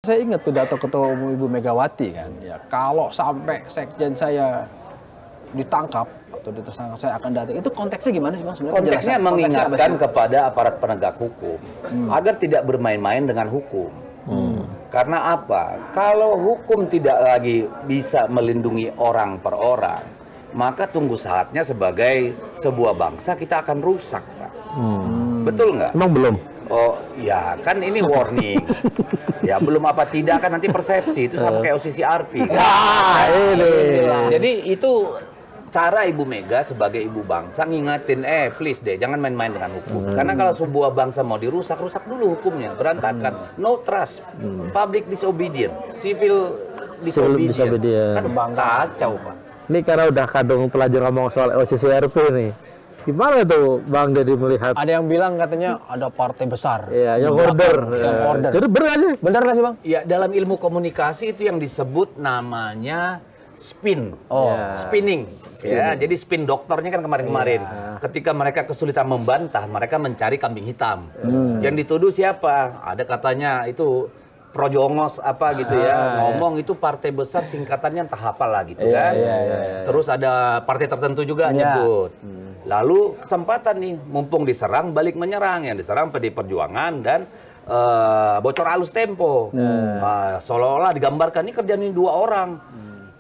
Saya ingat pidato Ketua Umum Ibu Megawati kan, ya kalau sampai sekjen saya ditangkap atau ditersangka saya akan datang. Itu konteksnya gimana sih Bang sebenarnya? Konteksnya mengingatkan kepada aparat penegak hukum agar tidak bermain-main dengan hukum. Karena apa? Kalau hukum tidak lagi bisa melindungi orang per orang, maka tunggu saatnya sebagai sebuah bangsa kita akan rusak, Pak. Betul nggak? Emang belum? Oh ya kan ini warning. Ya belum apa tidak kan nanti persepsi itu sama kayak OCCRP. Jadi itu cara Ibu Mega sebagai ibu bangsa ngingetin, please deh jangan main-main dengan hukum. Karena kalau sebuah bangsa mau dirusak, rusak dulu hukumnya, berantakan. No trust, public disobedient, civil disobedient. Kan kacau, Pak. Ini karena udah kadung pelajar ngomong soal OCCRP nih. Gimana tuh Bang Deddy melihat? Ada yang bilang katanya ada partai besar. Iya, yang order. Jadi benar sih? Benar nggak sih Bang? Ya dalam ilmu komunikasi itu yang disebut namanya spin, spinning. Ya, jadi spin doktornya kan kemarin-kemarin. Ketika mereka kesulitan membantah, mereka mencari kambing hitam. Yang dituduh siapa? Ada katanya itu Projongos apa gitu ya, ngomong itu partai besar singkatannya entah apa lah gitu kan. Terus ada partai tertentu juga nyebut. Lalu kesempatan nih, mumpung diserang balik menyerang, yang diserang PDI Perjuangan dan bocor halus Tempo. Seolah-olah digambarkan ini kerjaan ini dua orang.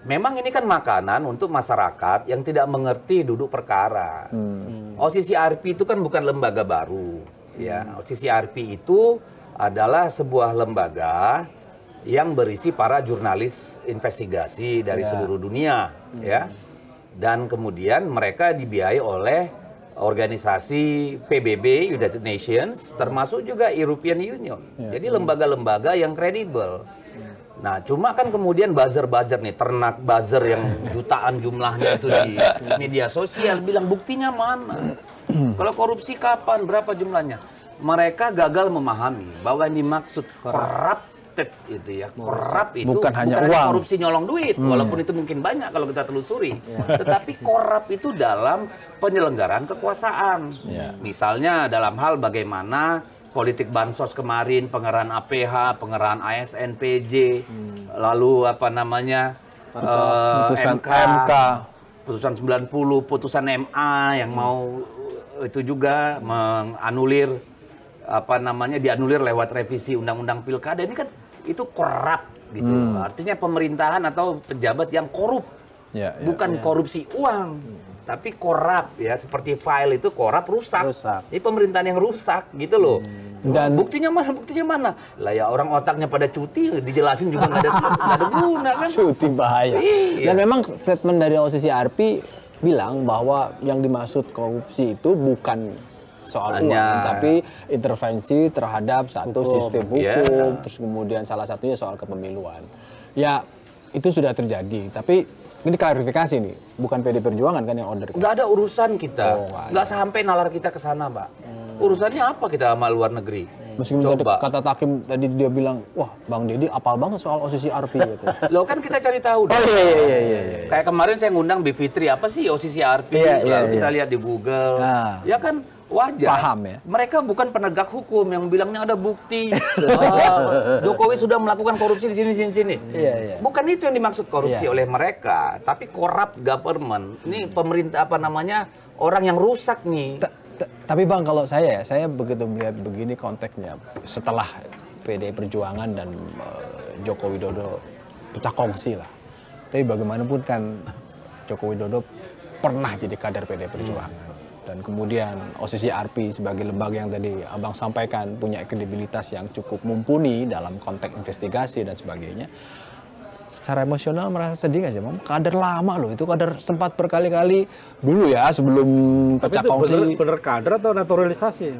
Memang ini kan makanan untuk masyarakat yang tidak mengerti duduk perkara. OCCRP itu kan bukan lembaga baru. Ya, OCCRP itu adalah sebuah lembaga yang berisi para jurnalis investigasi dari seluruh dunia, ya. Dan kemudian mereka dibiayai oleh organisasi PBB, United Nations, termasuk juga European Union. Jadi lembaga-lembaga yang kredibel. Nah, cuma kan kemudian buzzer-buzzer nih, ternak buzzer yang jutaan jumlahnya itu di media sosial bilang buktinya mana? Kalau korupsi kapan? Berapa jumlahnya? Mereka gagal memahami bahwa yang dimaksud corrupted itu ya, corrupt itu bukan hanya uang, korupsi nyolong duit, walaupun itu mungkin banyak kalau kita telusuri. Tetapi corrupt itu dalam penyelenggaraan kekuasaan. Misalnya dalam hal bagaimana politik bansos kemarin, pengerahan APH, pengerahan ASN, PJ, lalu apa namanya putusan MK, putusan 90, putusan MA yang mau itu juga menganulir apa namanya dianulir lewat revisi undang-undang pilkada. Ini kan itu korup gitu. Artinya pemerintahan atau pejabat yang korup. Bukan korupsi uang, tapi korup ya, seperti file itu korup rusak. Ini pemerintahan yang rusak gitu loh. Dan buktinya mana? Buktinya mana? Lah ya orang otaknya pada cuti, dijelasin juga nggak ada guna kan. Cuti bahaya. Dan memang statement dari OCCRP bilang bahwa yang dimaksud korupsi itu bukan soal uang, tapi intervensi terhadap satu sistem hukum, terus kemudian salah satunya soal kepemiluan. Ya, itu sudah terjadi, tapi ini klarifikasi nih, bukan PDI Perjuangan kan yang order. Nggak ada urusan kita, nggak sampai nalar kita ke sana, Pak. Urusannya apa kita sama luar negeri? Meskipun tadi kata Takim tadi dia bilang, wah Bang Deddy apal banget soal OCCRP gitu. Loh kan kita cari tahu. Iya. Kayak kemarin saya ngundang Bivitri, apa sih OCCRP? Lalu kita lihat di Google. Ya kan wajar. Paham ya. Mereka bukan penegak hukum yang bilangnya ada bukti. Jokowi sudah melakukan korupsi di sini. Bukan itu yang dimaksud korupsi oleh mereka, tapi corrupt government. Ini pemerintah apa namanya orang yang rusak nih. Tapi Bang, kalau saya begitu melihat begini konteksnya setelah PDI Perjuangan dan Joko Widodo pecah kongsi lah. Tapi bagaimanapun kan Joko Widodo pernah jadi kader PDI Perjuangan. Dan kemudian OCCRP sebagai lembaga yang tadi Abang sampaikan punya kredibilitas yang cukup mumpuni dalam konteks investigasi dan sebagainya. Secara emosional merasa sedih nggak sih, Bang? Kader lama loh, itu kader sempat berkali-kali dulu ya sebelum pecah kongsi. Bener kader atau naturalisasi?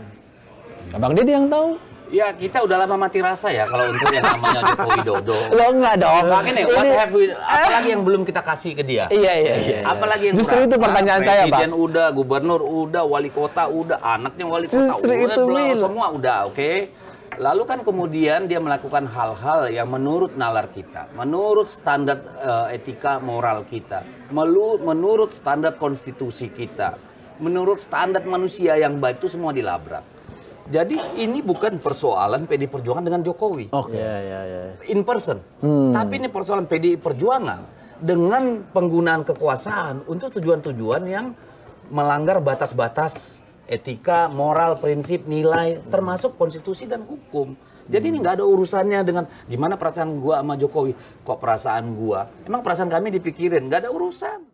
Abang Deddy yang tahu. Ya kita udah lama mati rasa ya kalau untuk yang namanya Joko Widodo. Lo enggak dong. Makanya apalagi yang belum kita kasih ke dia. Iya. Apalagi yang justru itu pertanyaan saya, Pak. Presiden udah, gubernur udah, wali kota udah, anaknya wali kota udah, semua udah, oke. Lalu kan kemudian dia melakukan hal-hal yang menurut nalar kita, menurut standar etika moral kita, menurut standar konstitusi kita, menurut standar manusia yang baik itu semua dilabrak. Jadi ini bukan persoalan PDI Perjuangan dengan Jokowi. Oke. In person. Tapi ini persoalan PDI Perjuangan dengan penggunaan kekuasaan untuk tujuan-tujuan yang melanggar batas-batas etika, moral, prinsip, nilai, termasuk konstitusi dan hukum. Jadi ini nggak ada urusannya dengan gimana perasaan gua sama Jokowi. Kok perasaan gua? Emang perasaan kami dipikirin? Nggak ada urusan.